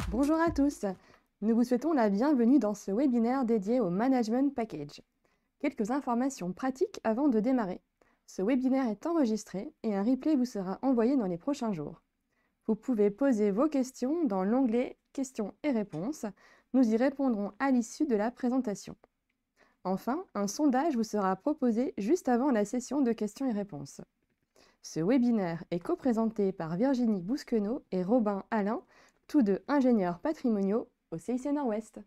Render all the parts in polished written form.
Bonjour à tous, nous vous souhaitons la bienvenue dans ce webinaire dédié au Management Package. Quelques informations pratiques avant de démarrer. Ce webinaire est enregistré et un replay vous sera envoyé dans les prochains jours. Vous pouvez poser vos questions dans l'onglet Questions et réponses. Nous y répondrons à l'issue de la présentation. Enfin, un sondage vous sera proposé juste avant la session de questions et réponses. Ce webinaire est coprésenté par Virginie Bousquenot et Robin Alain, tous deux ingénieurs patrimoniaux au CIC Nord-Ouest.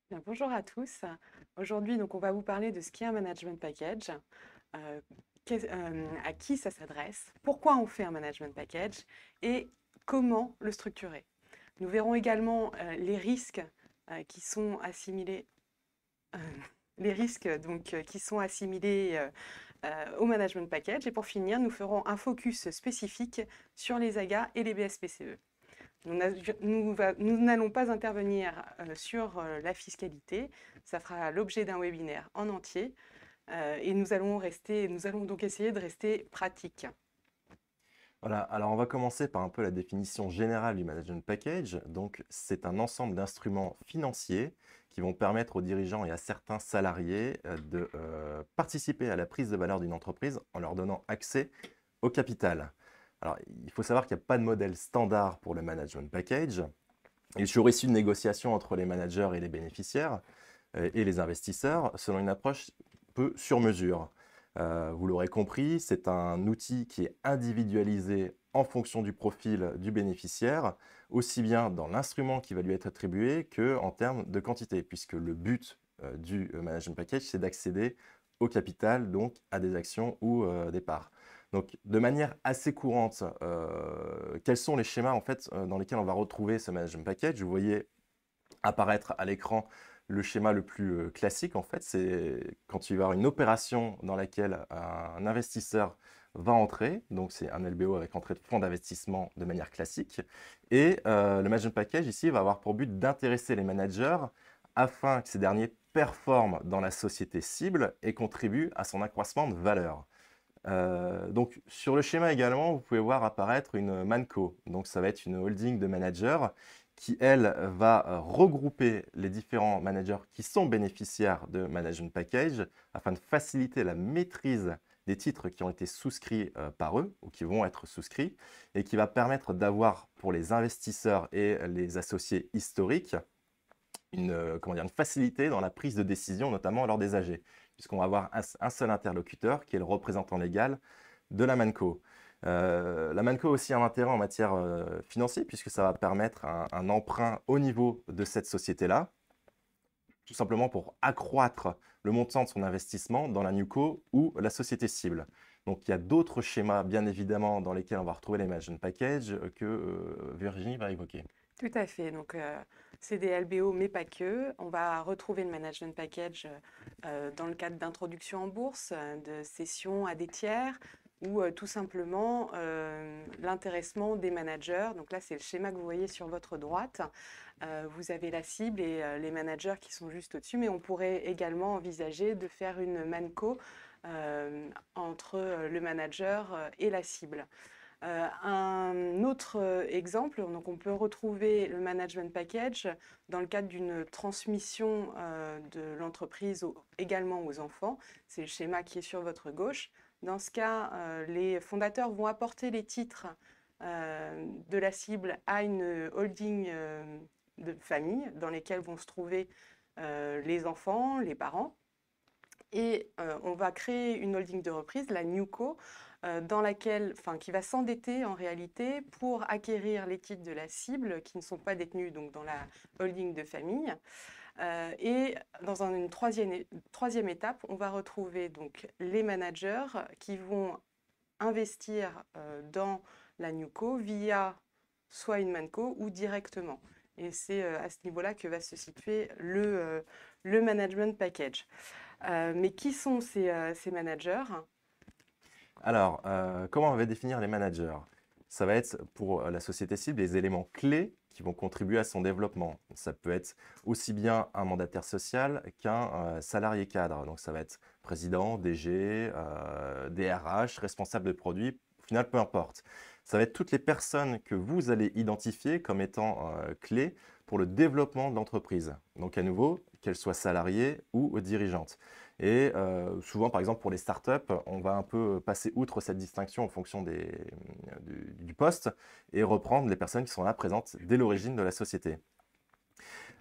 Bien, bonjour à tous. Aujourd'hui, on va vous parler de ce qu'est un management package, euh, à qui ça s'adresse, pourquoi on fait un management package et comment le structurer. Nous verrons également les risques qui sont assimilés, euh, qui sont assimilés au management package. Et pour finir, nous ferons un focus spécifique sur les AGA et les BSPCE. Nous n'allons pas intervenir sur la fiscalité, ça fera l'objet d'un webinaire en entier et nous allons donc essayer de rester pratiques. Voilà, alors on va commencer par un peu la définition générale du management package. Donc, c'est un ensemble d'instruments financiers qui vont permettre aux dirigeants et à certains salariés de participer à la prise de valeur d'une entreprise en leur donnant accès au capital. Alors, il faut savoir qu'il n'y a pas de modèle standard pour le management package. Il est toujours issu de négociations entre les managers et les bénéficiaires et les investisseurs selon une approche peu sur mesure. Vous l'aurez compris, c'est un outil qui est individualisé en fonction du profil du bénéficiaire, aussi bien dans l'instrument qui va lui être attribué qu'en termes de quantité, puisque le but du management package, c'est d'accéder au capital, donc à des actions ou des parts. Donc, de manière assez courante, quels sont les schémas en fait, dans lesquels on va retrouver ce management package? Vous voyez apparaître à l'écran le schéma le plus classique, en fait, c'est quand il va y avoir une opération dans laquelle un investisseur va entrer, donc c'est un LBO avec entrée de fonds d'investissement de manière classique, et le management package ici va avoir pour but d'intéresser les managers afin que ces derniers performent dans la société cible et contribuent à son accroissement de valeur. Donc sur le schéma également, vous pouvez voir apparaître une ManCo. Donc ça va être une holding de managers qui, elle, va regrouper les différents managers qui sont bénéficiaires de Management Package afin de faciliter la maîtrise des titres qui ont été souscrits par eux ou qui vont être souscrits et qui va permettre d'avoir pour les investisseurs et les associés historiques une facilité dans la prise de décision, notamment lors des AG, puisqu'on va avoir un seul interlocuteur qui est le représentant légal de la ManCo. La ManCo a aussi un intérêt en matière financière, puisque ça va permettre un emprunt au niveau de cette société-là, tout simplement pour accroître le montant de son investissement dans la NewCo ou la société cible. Donc il y a d'autres schémas, bien évidemment, dans lesquels on va retrouver les management packages que Virginie va évoquer. Tout à fait, c'est des LBO mais pas que. On va retrouver le management package dans le cadre d'introduction en bourse, de cession à des tiers ou tout simplement l'intéressement des managers. Donc là, c'est le schéma que vous voyez sur votre droite. Vous avez la cible et les managers qui sont juste au-dessus, mais on pourrait également envisager de faire une ManCo entre le manager et la cible. Un autre exemple, donc on peut retrouver le management package dans le cadre d'une transmission de l'entreprise également aux enfants. C'est le schéma qui est sur votre gauche. Dans ce cas, les fondateurs vont apporter les titres de la cible à une holding de famille dans lesquelles vont se trouver les enfants, les parents. Et on va créer une holding de reprise, la NewCo, qui va s'endetter en réalité pour acquérir les titres de la cible qui ne sont pas détenus donc, dans la holding de famille. Et dans une troisième étape, on va retrouver donc les managers qui vont investir dans la NewCo via soit une ManCo ou directement. Et c'est à ce niveau-là que va se situer le management package. Mais qui sont ces managers? Alors, comment on va définir les managers? Ça va être pour la société cible les éléments clés qui vont contribuer à son développement. Ça peut être aussi bien un mandataire social qu'un salarié cadre. Donc ça va être président, DG, DRH, responsable de produit, au final peu importe. Ça va être toutes les personnes que vous allez identifier comme étant clés pour le développement de l'entreprise. Donc à nouveau, qu'elles soient salariées ou dirigeantes. Et souvent, par exemple, pour les startups, on va un peu passer outre cette distinction en fonction du poste et reprendre les personnes qui sont là présentes dès l'origine de la société.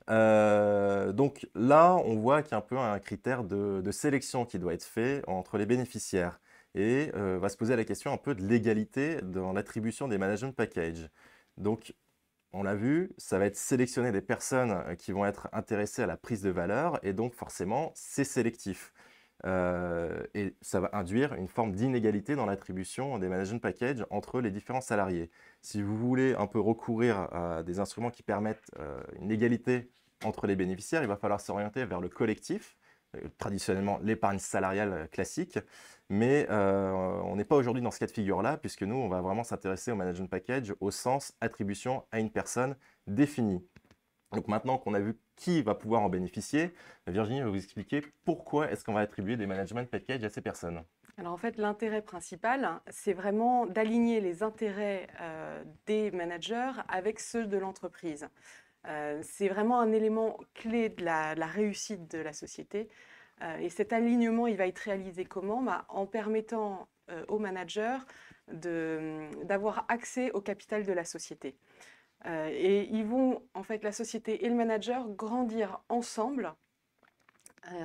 Donc là, on voit qu'il y a un peu un critère de sélection qui doit être fait entre les bénéficiaires. Et va se poser la question un peu de l'égalité dans l'attribution des management packages. Donc, on l'a vu, ça va être sélectionner des personnes qui vont être intéressées à la prise de valeur et donc forcément, c'est sélectif. Et ça va induire une forme d'inégalité dans l'attribution des management packages entre les différents salariés. Si vous voulez un peu recourir à des instruments qui permettent une égalité entre les bénéficiaires, il va falloir s'orienter vers le collectif, traditionnellement l'épargne salariale classique, mais on n'est pas aujourd'hui dans ce cas de figure-là, puisque nous, on va vraiment s'intéresser au management package au sens attribution à une personne définie. Donc maintenant qu'on a vu qui va pouvoir en bénéficier, Virginie va vous expliquer pourquoi est-ce qu'on va attribuer des management packages à ces personnes. Alors en fait, l'intérêt principal, c'est vraiment d'aligner les intérêts des managers avec ceux de l'entreprise. C'est vraiment un élément clé de la réussite de la société. Et cet alignement, il va être réalisé comment? En permettant aux managers d'avoir accès au capital de la société. Et ils vont, en fait, la société et le manager grandir ensemble,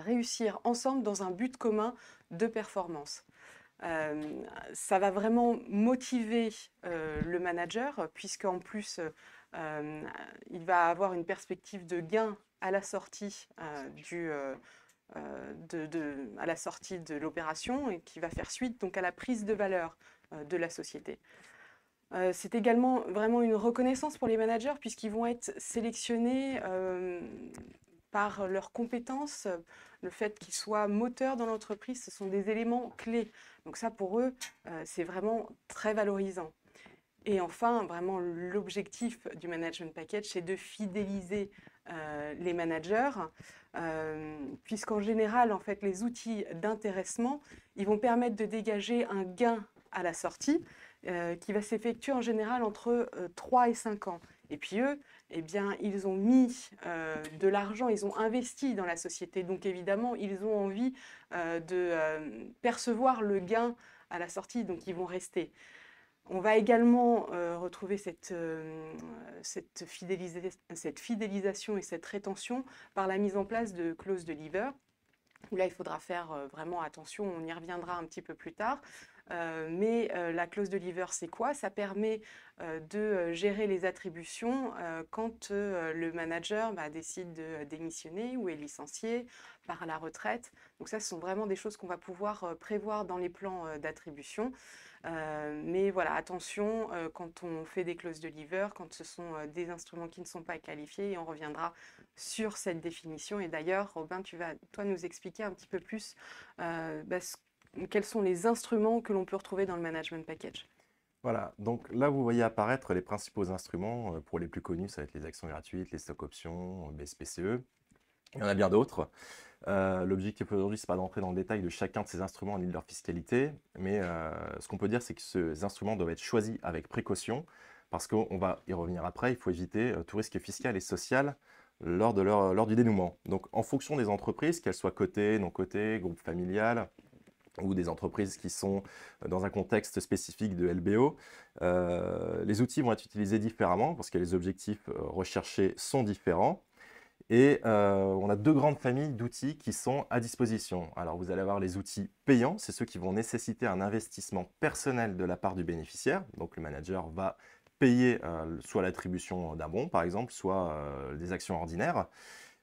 réussir ensemble dans un but commun de performance. Ça va vraiment motiver le manager, puisqu'en plus, il va avoir une perspective de gain à la sortie à la sortie de l'opération et qui va faire suite donc à la prise de valeur de la société. C'est également vraiment une reconnaissance pour les managers puisqu'ils vont être sélectionnés par leurs compétences, le fait qu'ils soient moteurs dans l'entreprise, ce sont des éléments clés. Donc ça, pour eux, c'est vraiment très valorisant. Et enfin, vraiment, l'objectif du management package, c'est de fidéliser les managers, puisqu'en général, en fait, les outils d'intéressement, ils vont permettre de dégager un gain à la sortie qui va s'effectuer en général entre 3 et 5 ans. Et puis eux, eh bien, ils ont mis de l'argent, ils ont investi dans la société. Donc évidemment, ils ont envie de percevoir le gain à la sortie, donc ils vont rester. On va également retrouver cette fidélisation et cette rétention par la mise en place de clauses de leaver, où là, il faudra faire vraiment attention, on y reviendra un petit peu plus tard. Mais la clause de leaver, c'est quoi? Ça permet de gérer les attributions quand le manager décide de démissionner ou est licencié, part à la retraite. Donc ça, ce sont vraiment des choses qu'on va pouvoir prévoir dans les plans d'attribution. Mais voilà, attention quand on fait des clauses de leaver, quand ce sont des instruments qui ne sont pas qualifiés, et on reviendra sur cette définition. Et d'ailleurs, Robin, tu vas toi nous expliquer un petit peu plus quels sont les instruments que l'on peut retrouver dans le management package. Voilà, donc là vous voyez apparaître les principaux instruments. Pour les plus connus, ça va être les actions gratuites, les stock options, BSPCE. Il y en a bien d'autres. L'objectif aujourd'hui, ce n'est pas d'entrer dans le détail de chacun de ces instruments ni de leur fiscalité, mais ce qu'on peut dire, c'est que ces instruments doivent être choisis avec précaution, parce qu'on va y revenir après, il faut éviter tout risque fiscal et social lors du dénouement. Donc en fonction des entreprises, qu'elles soient cotées, non cotées, groupe familial, ou des entreprises qui sont dans un contexte spécifique de LBO, les outils vont être utilisés différemment parce que les objectifs recherchés sont différents. Et on a deux grandes familles d'outils qui sont à disposition. Alors vous allez avoir les outils payants, c'est ceux qui vont nécessiter un investissement personnel de la part du bénéficiaire. Donc le manager va payer soit l'attribution d'un bon par exemple, soit des actions ordinaires.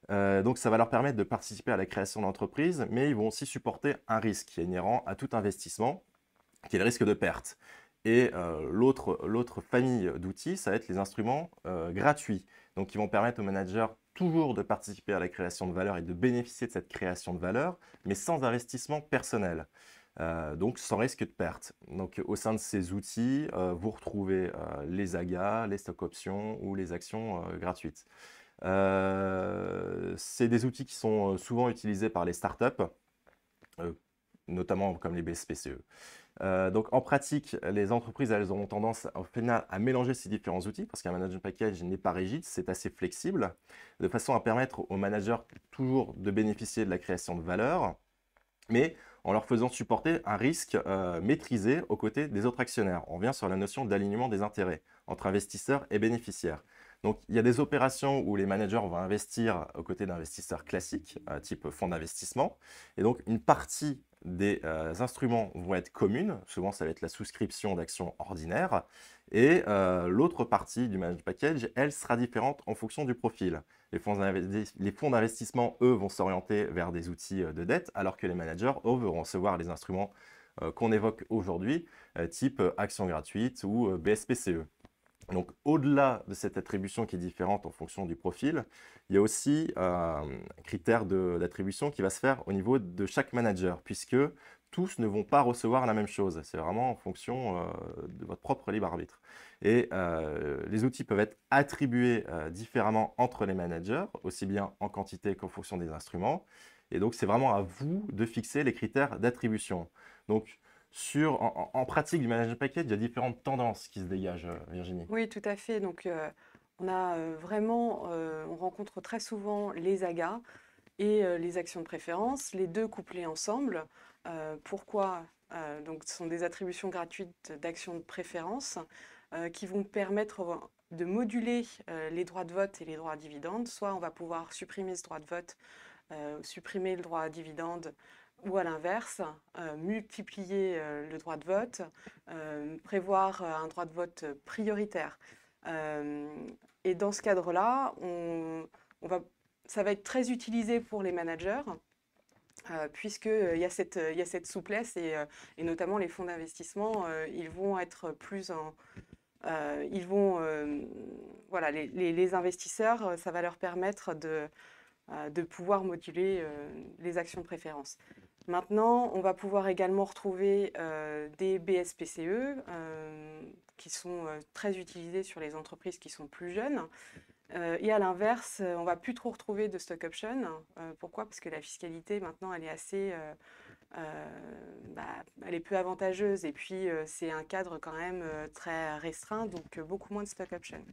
Donc ça va leur permettre de participer à la création d'entreprise, mais ils vont aussi supporter un risque qui est inhérent à tout investissement, qui est le risque de perte. Et l'autre famille d'outils, ça va être les instruments gratuits, donc qui vont permettre aux managers toujours de participer à la création de valeur et de bénéficier de cette création de valeur, mais sans investissement personnel. donc sans risque de perte. Donc au sein de ces outils, vous retrouvez les AGA, les stock options ou les actions gratuites. C'est des outils qui sont souvent utilisés par les startups, notamment comme les BSPCE. Donc en pratique, les entreprises, elles ont tendance au final à mélanger ces différents outils parce qu'un management package n'est pas rigide, c'est assez flexible, de façon à permettre aux managers toujours de bénéficier de la création de valeur, mais en leur faisant supporter un risque maîtrisé aux côtés des autres actionnaires. On revient sur la notion d'alignement des intérêts entre investisseurs et bénéficiaires. Donc, il y a des opérations où les managers vont investir aux côtés d'investisseurs classiques, type fonds d'investissement. Et donc, une partie des instruments vont être communes. Souvent, ça va être la souscription d'actions ordinaires. Et l'autre partie du management package, elle sera différente en fonction du profil. Les fonds d'investissement, eux, vont s'orienter vers des outils de dette, alors que les managers, eux, vont recevoir les instruments qu'on évoque aujourd'hui, type actions gratuites ou BSPCE. Donc, au-delà de cette attribution qui est différente en fonction du profil, il y a aussi un critère d'attribution qui va se faire au niveau de chaque manager, puisque tous ne vont pas recevoir la même chose. C'est vraiment en fonction de votre propre libre arbitre. Et les outils peuvent être attribués différemment entre les managers, aussi bien en quantité qu'en fonction des instruments. Et donc, c'est vraiment à vous de fixer les critères d'attribution. Donc, en pratique du management package, il y a différentes tendances qui se dégagent, Virginie. Oui, tout à fait. Donc, on a vraiment, on rencontre très souvent les AGA et les actions de préférence, les deux couplés ensemble. Pourquoi? Donc, ce sont des attributions gratuites d'actions de préférence qui vont permettre de moduler les droits de vote et les droits à dividendes. Soit on va pouvoir supprimer ce droit de vote, supprimer le droit à dividende, ou à l'inverse, multiplier le droit de vote, prévoir un droit de vote prioritaire. Et dans ce cadre-là, ça va être très utilisé pour les managers, puisqu'il y a cette souplesse et notamment les fonds d'investissement, ils vont être plus en... voilà, les investisseurs, ça va leur permettre de pouvoir moduler les actions de préférence. Maintenant, on va pouvoir également retrouver des BSPCE qui sont très utilisés sur les entreprises qui sont plus jeunes. Et à l'inverse, on ne va plus trop retrouver de stock option. Pourquoi? Parce que la fiscalité, maintenant, elle est assez... elle est peu avantageuse et puis c'est un cadre quand même très restreint, donc beaucoup moins de stock option.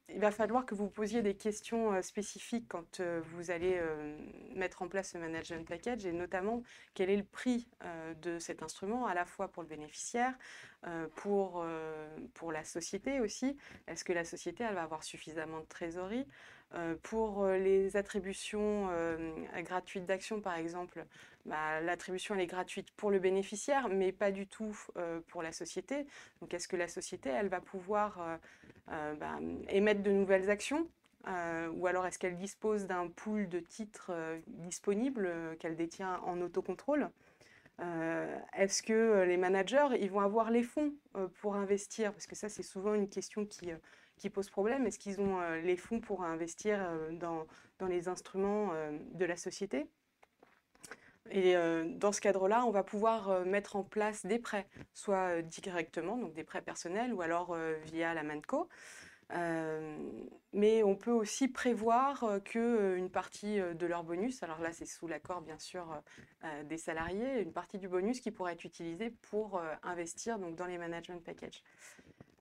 Il va falloir que vous posiez des questions spécifiques quand vous allez mettre en place ce management package et notamment quel est le prix de cet instrument à la fois pour le bénéficiaire, pour la société aussi. Est-ce que la société elle va avoir suffisamment de trésorerie? Pour les attributions gratuites d'actions, par exemple, l'attribution elle est gratuite pour le bénéficiaire, mais pas du tout pour la société. Donc, est-ce que la société elle va pouvoir émettre de nouvelles actions ou alors est-ce qu'elle dispose d'un pool de titres disponibles qu'elle détient en autocontrôle? Est-ce que les managers ils vont avoir les fonds pour investir? Parce que ça, c'est souvent une question qui pose problème. Est-ce qu'ils ont les fonds pour investir dans les instruments de la société? Et dans ce cadre-là, on va pouvoir mettre en place des prêts, soit directement, donc des prêts personnels, ou alors via la Manco. Mais on peut aussi prévoir qu'une partie de leur bonus, alors là c'est sous l'accord bien sûr des salariés, une partie du bonus qui pourrait être utilisée pour investir donc, dans les management packages.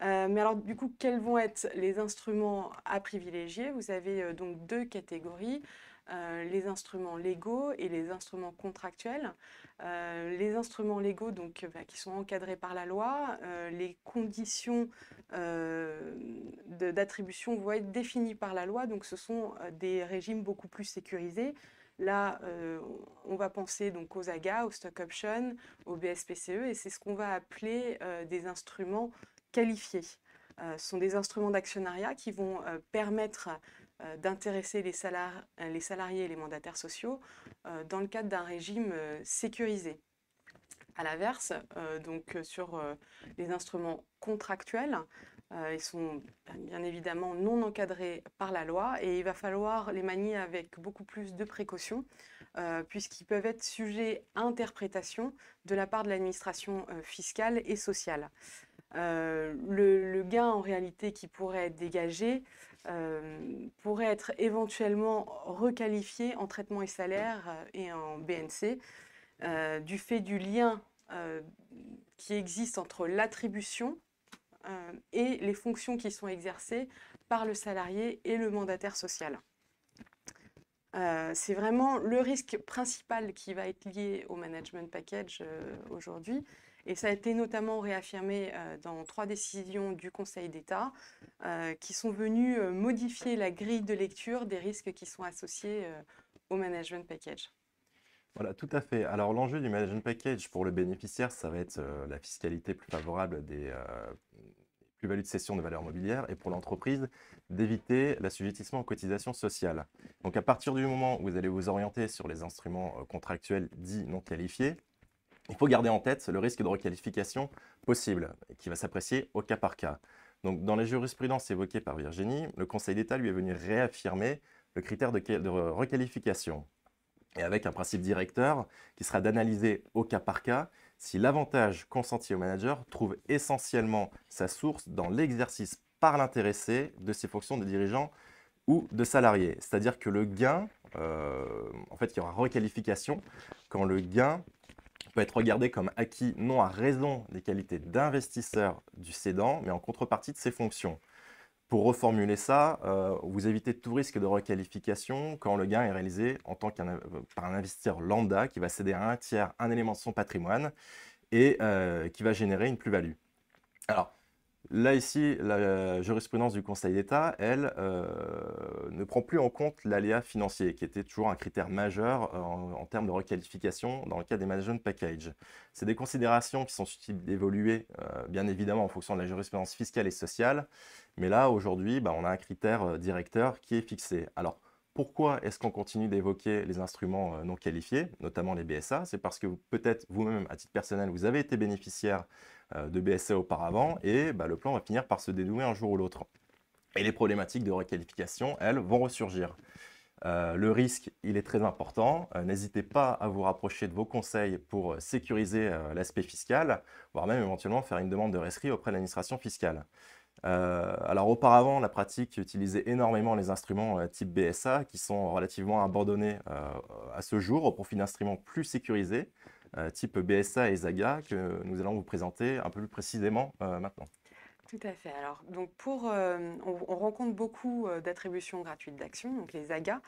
Mais alors du coup, quels vont être les instruments à privilégier? Vous avez donc deux catégories. Les instruments légaux et les instruments contractuels. Les instruments légaux donc, qui sont encadrés par la loi, les conditions d'attribution vont être définies par la loi, donc ce sont des régimes beaucoup plus sécurisés. Là, on va penser donc aux AGA, aux stock options, aux BSPCE, et c'est ce qu'on va appeler des instruments qualifiés. Ce sont des instruments d'actionnariat qui vont permettre d'intéresser les salariés et les mandataires sociaux dans le cadre d'un régime sécurisé. À l'inverse, donc sur les instruments contractuels, Ils sont bien évidemment non encadrés par la loi et il va falloir les manier avec beaucoup plus de précautions puisqu'ils peuvent être sujets à interprétation de la part de l'administration fiscale et sociale. Le gain en réalité qui pourrait être dégagé pourrait être éventuellement requalifié en traitement et salaire et en BNC du fait du lien qui existe entre l'attribution et les fonctions qui sont exercées par le salarié et le mandataire social. C'est vraiment le risque principal qui va être lié au management package aujourd'hui. Et ça a été notamment réaffirmé dans 3 décisions du Conseil d'État qui sont venues modifier la grille de lecture des risques qui sont associés au management package. Voilà, tout à fait. Alors, l'enjeu du management package pour le bénéficiaire, ça va être la fiscalité plus favorable des plus-values de cession de valeurs mobilières et pour l'entreprise, d'éviter l'assujettissement aux cotisations sociales. Donc, à partir du moment où vous allez vous orienter sur les instruments contractuels dits non qualifiés, il faut garder en tête le risque de requalification possible qui va s'apprécier au cas par cas. Donc, dans les jurisprudences évoquées par Virginie, le Conseil d'État lui est venu réaffirmer le critère de requalification et avec un principe directeur qui sera d'analyser au cas par cas si l'avantage consenti au manager trouve essentiellement sa source dans l'exercice par l'intéressé de ses fonctions de dirigeant ou de salarié. C'est-à-dire que le gain, en fait, il y aura requalification quand le gain peut être regardé comme acquis non à raison des qualités d'investisseur du cédant, mais en contrepartie de ses fonctions. Pour reformuler ça, vous évitez tout risque de requalification quand le gain est réalisé par un investisseur lambda qui va céder à un tiers un élément de son patrimoine et qui va générer une plus-value. Alors, là, ici, la jurisprudence du Conseil d'État, elle, ne prend plus en compte l'aléa financier, qui était toujours un critère majeur en termes de requalification dans le cas des management packages. C'est des considérations qui sont susceptibles d'évoluer, bien évidemment, en fonction de la jurisprudence fiscale et sociale. Mais là, aujourd'hui, on a un critère directeur qui est fixé. Alors, pourquoi est-ce qu'on continue d'évoquer les instruments non qualifiés, notamment les BSA? C'est parce que peut-être vous-même, à titre personnel, vous avez été bénéficiaire de BSA auparavant et le plan va finir par se dénouer un jour ou l'autre. Et les problématiques de requalification, elles, vont ressurgir. Le risque, il est très important. N'hésitez pas à vous rapprocher de vos conseils pour sécuriser l'aspect fiscal, voire même éventuellement faire une demande de rescrit auprès de l'administration fiscale. Alors auparavant, la pratique utilisait énormément les instruments type BSA qui sont relativement abandonnés à ce jour au profit d'instruments plus sécurisés type BSA et ZAGA que nous allons vous présenter un peu plus précisément maintenant. Tout à fait. Alors, donc on rencontre beaucoup d'attributions gratuites d'actions, donc les AGA.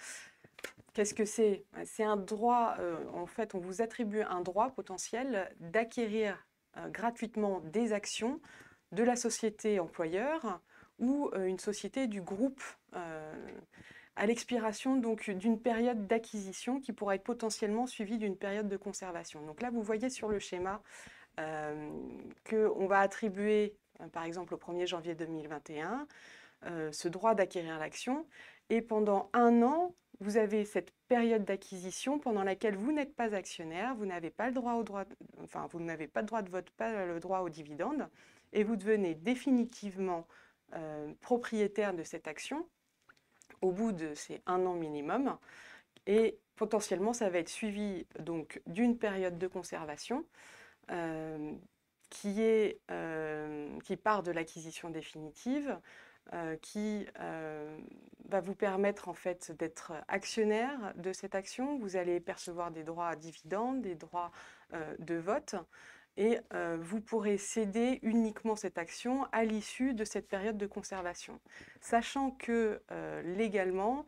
Qu'est-ce que c'est? C'est un droit, en fait, on vous attribue un droit potentiel d'acquérir gratuitement des actions de la société employeur ou une société du groupe à l'expiration donc d'une période d'acquisition qui pourra être potentiellement suivie d'une période de conservation. Donc là, vous voyez sur le schéma qu'on va attribuer, par exemple au 1er janvier 2021, ce droit d'acquérir l'action. Et pendant 1 an, vous avez cette période d'acquisition pendant laquelle vous n'êtes pas actionnaire, vous n'avez pas le droit vous n'avez pas de droit de vote, pas le droit aux dividendes, et vous devenez définitivement propriétaire de cette action au bout de ces 1 an minimum. Et potentiellement, ça va être suivi donc d'une période de conservation qui part de l'acquisition définitive, qui va vous permettre en fait d'être actionnaire de cette action. Vous allez percevoir des droits à dividendes, des droits de vote, et vous pourrez céder uniquement cette action à l'issue de cette période de conservation. Sachant que légalement,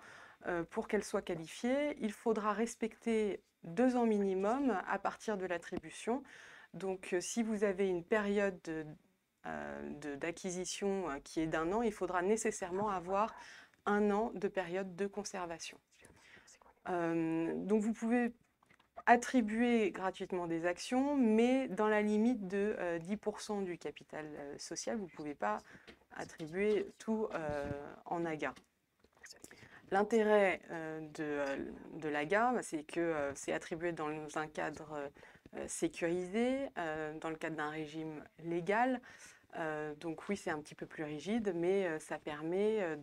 pour qu'elle soit qualifiée, il faudra respecter 2 ans minimum à partir de l'attribution. Donc si vous avez une période d'acquisition qui est d'1 an, il faudra nécessairement avoir 1 an de période de conservation. Donc vous pouvez attribuer gratuitement des actions, mais dans la limite de 10% du capital social. Vous ne pouvez pas attribuer tout en AGA. L'intérêt de l'AGA, c'est que c'est attribué dans un cadre sécurisé, dans le cadre d'un régime légal. Donc oui, c'est un petit peu plus rigide, mais ça permet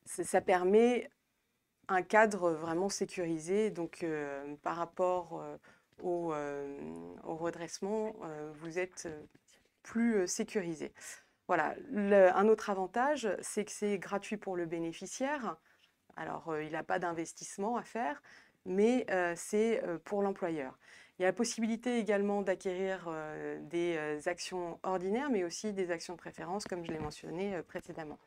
ça permet un cadre vraiment sécurisé. Donc par rapport au redressement, vous êtes plus sécurisé. Voilà. Un autre avantage, c'est que c'est gratuit pour le bénéficiaire. Alors, il n'a pas d'investissement à faire, mais c'est pour l'employeur. Il y a la possibilité également d'acquérir des actions ordinaires, mais aussi des actions de préférence, comme je l'ai mentionné précédemment.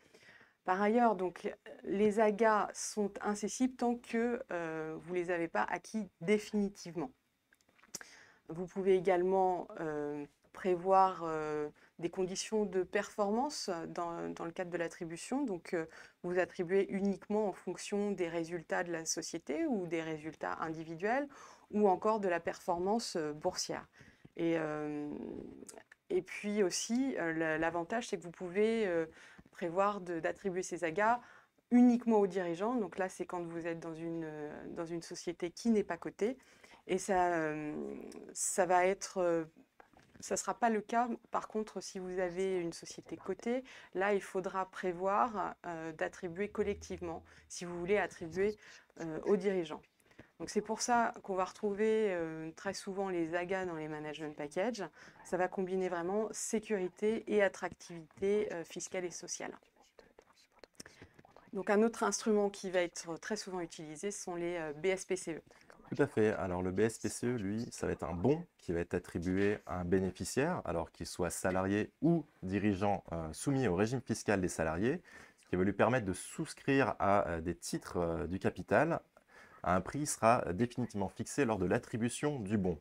Par ailleurs, donc, les AGA sont incessibles tant que vous ne les avez pas acquis définitivement. Vous pouvez également prévoir des conditions de performance dans le cadre de l'attribution. Donc, vous attribuez uniquement en fonction des résultats de la société ou des résultats individuels ou encore de la performance boursière. Et puis aussi, l'avantage, c'est que vous pouvez prévoir d'attribuer ces AGA uniquement aux dirigeants. Donc là, c'est quand vous êtes dans une société qui n'est pas cotée. Et ça va être... ça ne sera pas le cas, par contre, si vous avez une société cotée. Là, il faudra prévoir d'attribuer collectivement, si vous voulez attribuer aux dirigeants. Donc c'est pour ça qu'on va retrouver très souvent les AGA dans les management packages. Ça va combiner vraiment sécurité et attractivité fiscale et sociale. Donc un autre instrument qui va être très souvent utilisé sont les BSPCE. Tout à fait. Alors le BSPCE, lui, ça va être un bon qui va être attribué à un bénéficiaire, alors qu'il soit salarié ou dirigeant soumis au régime fiscal des salariés, ce qui va lui permettre de souscrire à des titres du capital à un prix qui sera définitivement fixé lors de l'attribution du bon.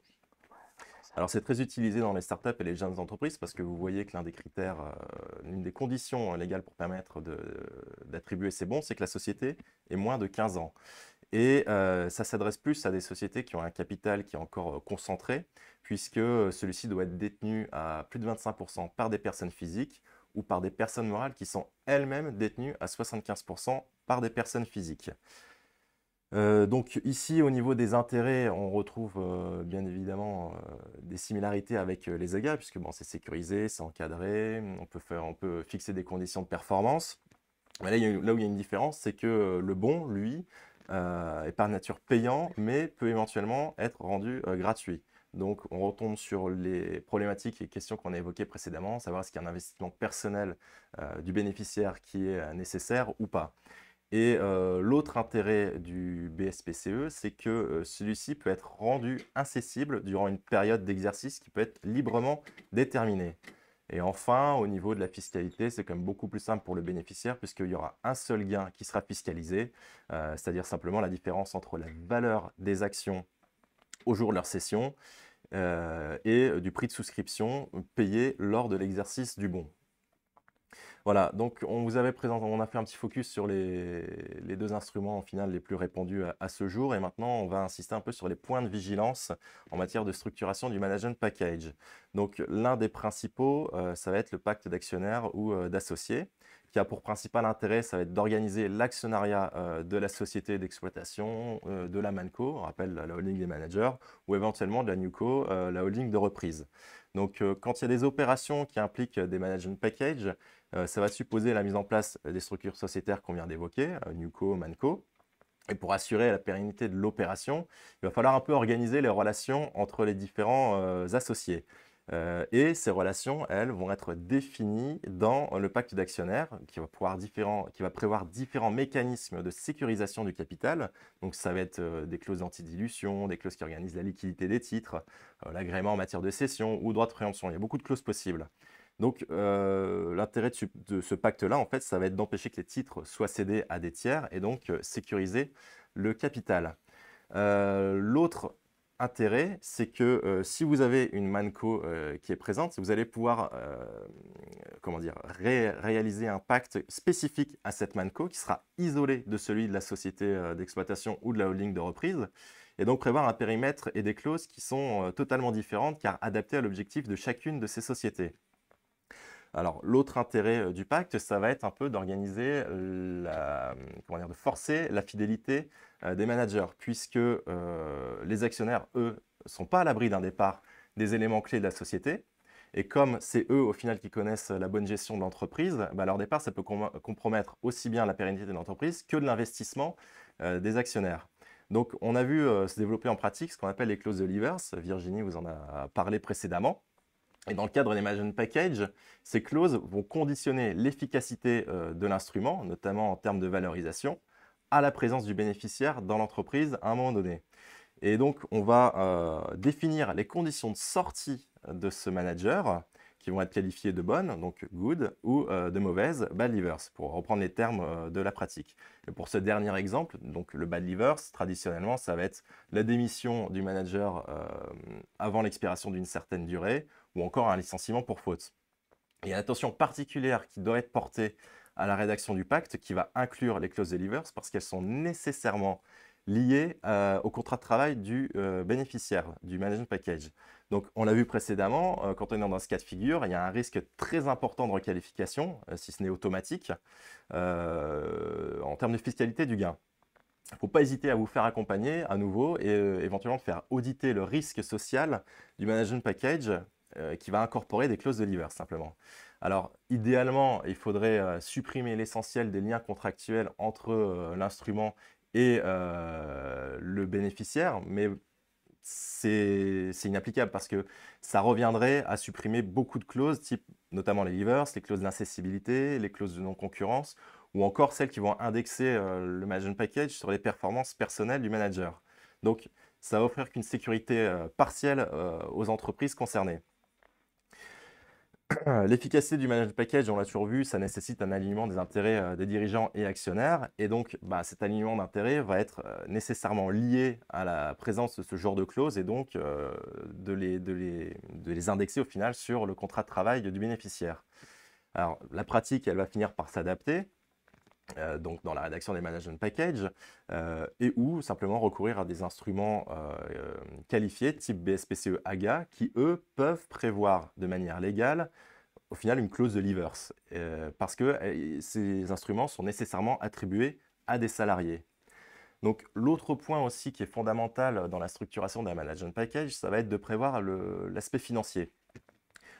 Alors c'est très utilisé dans les startups et les jeunes entreprises parce que vous voyez que l'un des critères, l'une des conditions légales pour permettre d'attribuer ces bons, c'est que la société ait moins de 15 ans. Et ça s'adresse plus à des sociétés qui ont un capital qui est encore concentré, puisque celui-ci doit être détenu à plus de 25% par des personnes physiques ou par des personnes morales qui sont elles-mêmes détenues à 75% par des personnes physiques. Donc ici, au niveau des intérêts, on retrouve bien évidemment des similarités avec les AGA, puisque bon, c'est sécurisé, c'est encadré, on peut fixer des conditions de performance. Mais là où il y a une différence, c'est que le bon, lui, est par nature payant, mais peut éventuellement être rendu gratuit. Donc on retombe sur les problématiques et questions qu'on a évoquées précédemment, savoir s'il y a un investissement personnel du bénéficiaire qui est nécessaire ou pas. Et l'autre intérêt du BSPCE, c'est que celui-ci peut être rendu incessible durant une période d'exercice qui peut être librement déterminée. Et enfin, au niveau de la fiscalité, c'est quand même beaucoup plus simple pour le bénéficiaire puisqu'il y aura un seul gain qui sera fiscalisé, c'est-à-dire simplement la différence entre la valeur des actions au jour de leur cession et du prix de souscription payé lors de l'exercice du bon. Voilà, donc on vous avait présenté, on a fait un petit focus sur les deux instruments en final les plus répandus à ce jour. Et maintenant, on va insister un peu sur les points de vigilance en matière de structuration du management package. Donc l'un des principaux, ça va être le pacte d'actionnaires ou d'associés, qui a pour principal intérêt, ça va être d'organiser l'actionnariat de la société d'exploitation, de la ManCo, on rappelle la holding des managers, ou éventuellement de la NewCo, la holding de reprise. Donc quand il y a des opérations qui impliquent des management packages, ça va supposer la mise en place des structures sociétaires qu'on vient d'évoquer, NewCo, ManCo. Et pour assurer la pérennité de l'opération, il va falloir un peu organiser les relations entre les différents associés. Et ces relations, elles, vont être définies dans le pacte d'actionnaires qui va prévoir différents mécanismes de sécurisation du capital. Donc ça va être des clauses d'antidilution, des clauses qui organisent la liquidité des titres, l'agrément en matière de cession ou droit de préemption. Il y a beaucoup de clauses possibles. Donc l'intérêt de ce pacte-là, en fait, ça va être d'empêcher que les titres soient cédés à des tiers et donc sécuriser le capital. L'autre intérêt, c'est que si vous avez une ManCo qui est présente, vous allez pouvoir réaliser un pacte spécifique à cette ManCo qui sera isolé de celui de la société d'exploitation ou de la holding de reprise et donc prévoir un périmètre et des clauses qui sont totalement différentes car adaptées à l'objectif de chacune de ces sociétés. Alors, l'autre intérêt du pacte, ça va être un peu d'organiser, de forcer la fidélité des managers, puisque les actionnaires, eux, ne sont pas à l'abri d'un départ des éléments clés de la société. Et comme c'est eux, au final, qui connaissent la bonne gestion de l'entreprise, bah, à leur départ, ça peut compromettre aussi bien la pérennité de l'entreprise que de l'investissement des actionnaires. Donc, on a vu se développer en pratique ce qu'on appelle les clauses de levers. Virginie vous en a parlé précédemment. Et dans le cadre des management packages, ces clauses vont conditionner l'efficacité de l'instrument, notamment en termes de valorisation, à la présence du bénéficiaire dans l'entreprise à un moment donné. Et donc, on va définir les conditions de sortie de ce manager qui vont être qualifiées de bonnes, donc good, ou de mauvaises, bad levers, pour reprendre les termes de la pratique. Et pour ce dernier exemple, donc le bad levers, traditionnellement, ça va être la démission du manager avant l'expiration d'une certaine durée, ou encore un licenciement pour faute. Il y a une attention particulière qui doit être portée à la rédaction du pacte qui va inclure les clauses de levers parce qu'elles sont nécessairement liées au contrat de travail du bénéficiaire, du management package. Donc, on l'a vu précédemment, quand on est dans ce cas de figure, il y a un risque très important de requalification, si ce n'est automatique, en termes de fiscalité du gain. Il ne faut pas hésiter à vous faire accompagner à nouveau et éventuellement de faire auditer le risque social du management package qui va incorporer des clauses de levers simplement. Alors, idéalement, il faudrait supprimer l'essentiel des liens contractuels entre l'instrument et le bénéficiaire, mais c'est inapplicable parce que ça reviendrait à supprimer beaucoup de clauses, type notamment les levers, les clauses d'incessibilité, les clauses de non-concurrence, ou encore celles qui vont indexer le management package sur les performances personnelles du manager. Donc, ça va offrir qu'une sécurité partielle aux entreprises concernées. L'efficacité du management package, on l'a toujours vu, ça nécessite un alignement des intérêts des dirigeants et actionnaires. Et donc, cet alignement d'intérêts va être nécessairement lié à la présence de ce genre de clauses et donc de les indexer au final sur le contrat de travail du bénéficiaire. Alors, la pratique, elle va finir par s'adapter. Donc dans la rédaction des management packages, et ou simplement recourir à des instruments qualifiés type BSPCE AGA qui, eux, peuvent prévoir de manière légale, au final, une clause de levers, parce que ces instruments sont nécessairement attribués à des salariés. Donc l'autre point aussi qui est fondamental dans la structuration d'un management package, ça va être de prévoir l'aspect financier.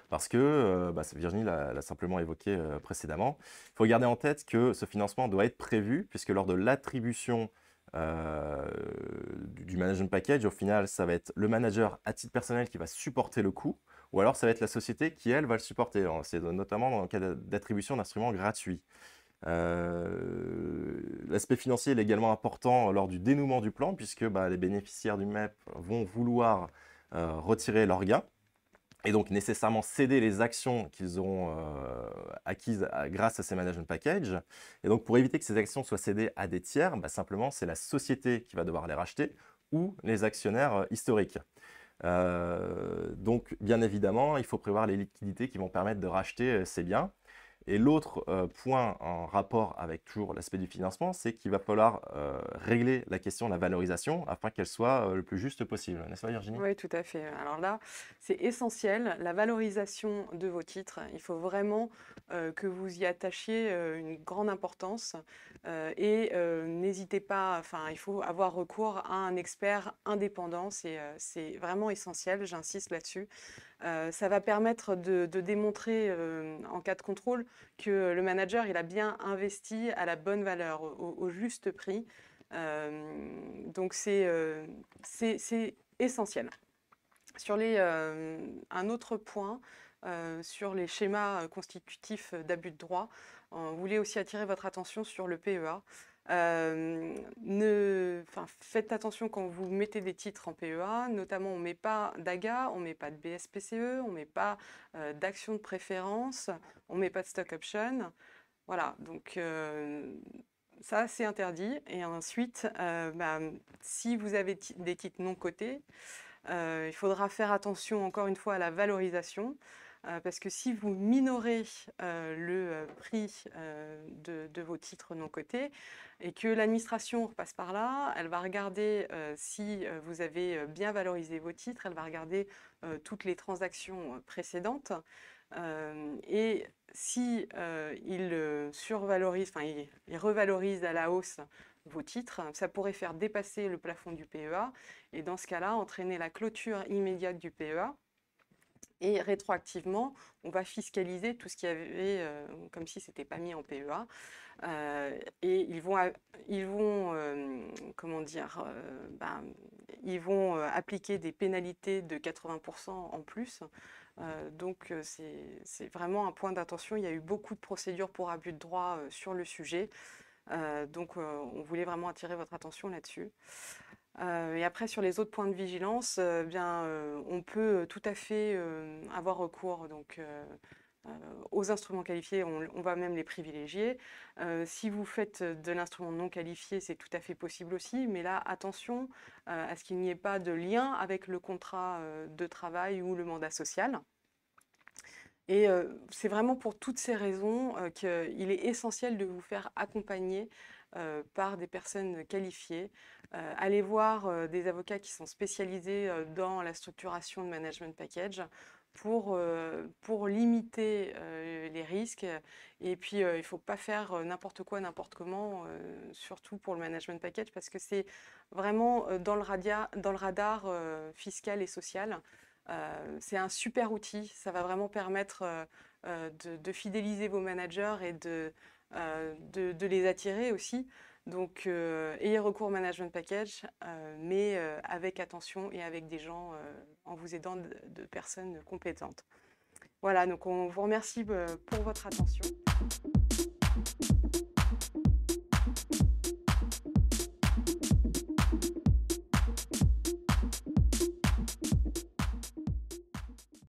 Parce que, Virginie l'a simplement évoqué précédemment, il faut garder en tête que ce financement doit être prévu, puisque lors de l'attribution du management package, au final, ça va être le manager à titre personnel qui va supporter le coût, ou alors ça va être la société qui, elle, va le supporter. C'est notamment dans le cas d'attribution d'instruments gratuits. L'aspect financier est également important lors du dénouement du plan, puisque les bénéficiaires du MEP vont vouloir retirer leurs gains, et donc nécessairement céder les actions qu'ils auront acquises grâce à ces management packages. Et donc pour éviter que ces actions soient cédées à des tiers, simplement c'est la société qui va devoir les racheter ou les actionnaires historiques. Donc bien évidemment, il faut prévoir les liquidités qui vont permettre de racheter ces biens. Et l'autre point en rapport avec toujours l'aspect du financement, c'est qu'il va falloir régler la question de la valorisation afin qu'elle soit le plus juste possible. N'est-ce pas, Virginie? Oui, tout à fait. Alors là, c'est essentiel, la valorisation de vos titres. Il faut vraiment que vous y attachiez une grande importance et n'hésitez pas, enfin, il faut avoir recours à un expert indépendant, c'est vraiment essentiel, j'insiste là-dessus. Ça va permettre de démontrer en cas de contrôle que le manager il a bien investi à la bonne valeur, au juste prix. Donc c'est essentiel. Sur un autre point, sur les schémas constitutifs d'abus de droit, on voulait aussi attirer votre attention sur le PEA. Faites attention quand vous mettez des titres en PEA, notamment on ne met pas d'AGA, on ne met pas de BSPCE, on ne met pas d'action de préférence, on ne met pas de stock option. Voilà, donc ça c'est interdit. Et ensuite, si vous avez des titres non cotés, il faudra faire attention encore une fois à la valorisation. Parce que si vous minorez le prix de vos titres non cotés et que l'administration repasse par là, elle va regarder si vous avez bien valorisé vos titres, elle va regarder toutes les transactions précédentes et si il survalorise, enfin il revalorise à la hausse vos titres, ça pourrait faire dépasser le plafond du PEA et dans ce cas-là entraîner la clôture immédiate du PEA. Et rétroactivement, on va fiscaliser tout ce qui avait, comme si ce n'était pas mis en PEA. Et comment dire, ils vont appliquer des pénalités de 80% en plus. Donc c'est vraiment un point d'attention. Il y a eu beaucoup de procédures pour abus de droit sur le sujet. Donc on voulait vraiment attirer votre attention là-dessus. Et après, sur les autres points de vigilance, on peut tout à fait avoir recours aux instruments qualifiés, on va même les privilégier. Si vous faites de l'instrument non qualifié, c'est tout à fait possible aussi, mais là, attention à ce qu'il n'y ait pas de lien avec le contrat de travail ou le mandat social. Et c'est vraiment pour toutes ces raisons qu'il est essentiel de vous faire accompagner par des personnes qualifiées. Allez voir des avocats qui sont spécialisés dans la structuration de management package pour limiter les risques. Et puis, il ne faut pas faire n'importe quoi, n'importe comment, surtout pour le management package, parce que c'est vraiment dans le radar fiscal et social. C'est un super outil, ça va vraiment permettre de fidéliser vos managers et de les attirer aussi. Donc, ayez recours au management package, mais avec attention et avec des gens, en vous aidant de personnes compétentes. Voilà, donc on vous remercie pour votre attention.